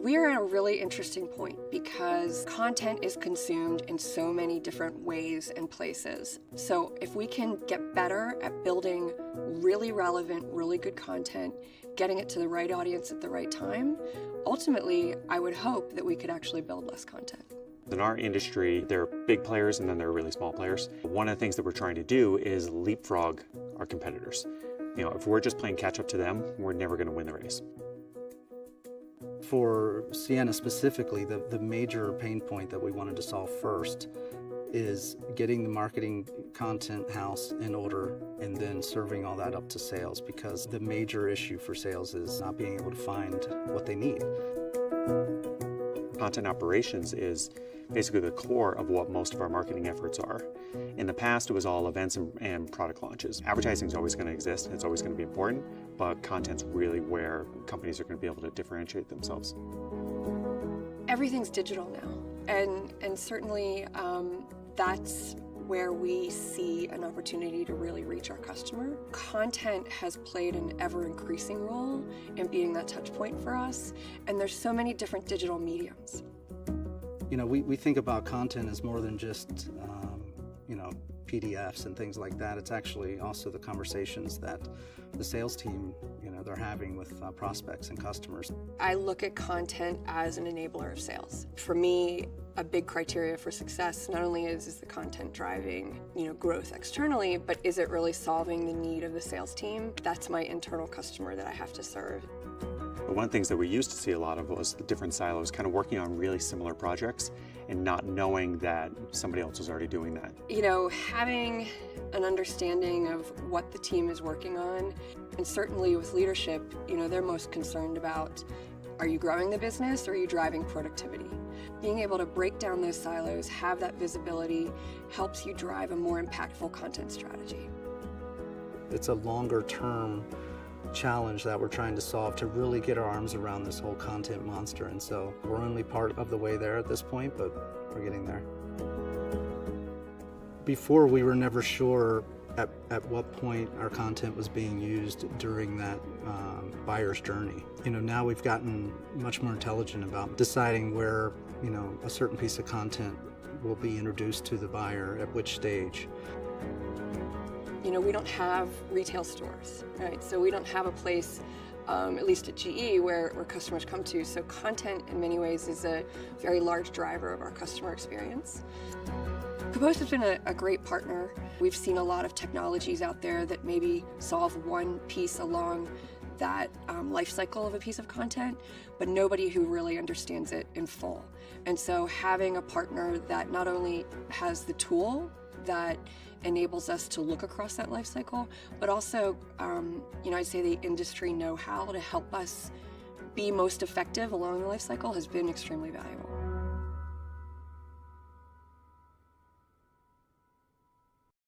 We are at a really interesting point because content is consumed in so many different ways and places. So if we can get better at building really relevant, really good content, getting it to the right audience at the right time, ultimately, I would hope that we could actually build less content. In our industry, there are big players and then there are really small players. One of the things that we're trying to do is leapfrog our competitors. If we're just playing catch up to them, we're never going to win the race. For Ciena specifically, the major pain point that we wanted to solve first is getting the marketing content house in order and then serving all that up to sales, because the major issue for sales is not being able to find what they need. Content operations is basically the core of what most of our marketing efforts are. In the past, it was all events and product launches. Advertising is always going to exist, and it's always going to be important, but content's really where companies are going to be able to differentiate themselves. Everything's digital now, and certainly that's where we see an opportunity to really reach our customer. Content has played an ever-increasing role in being that touch point for us, and there's so many different digital mediums. We think about content as more than just, PDFs and things like that. It's actually also the conversations that the sales team, they're having with prospects and customers. I look at content as an enabler of sales. For me, a big criteria for success not only is the content driving, growth externally, but is it really solving the need of the sales team? That's my internal customer that I have to serve. One of the things that we used to see a lot of was the different silos kind of working on really similar projects and not knowing that somebody else was already doing that. Having an understanding of what the team is working on, and certainly with leadership, they're most concerned about, are you growing the business or are you driving productivity? Being able to break down those silos, have that visibility, helps you drive a more impactful content strategy. It's a longer term challenge that we're trying to solve to really get our arms around this whole content monster, and so we're only part of the way there at this point, but we're getting there. Before, we were never sure at what point our content was being used during that buyer's journey. Now we've gotten much more intelligent about deciding where a certain piece of content will be introduced to the buyer at which stage. We don't have retail stores, right? So we don't have a place, at least at GE, where customers come to. So content, in many ways, is a very large driver of our customer experience. Compose has been a great partner. We've seen a lot of technologies out there that maybe solve one piece along that life cycle of a piece of content, but nobody who really understands it in full. And so having a partner that not only has the tool that enables us to look across that life cycle, but also, I'd say the industry know-how to help us be most effective along the life cycle has been extremely valuable.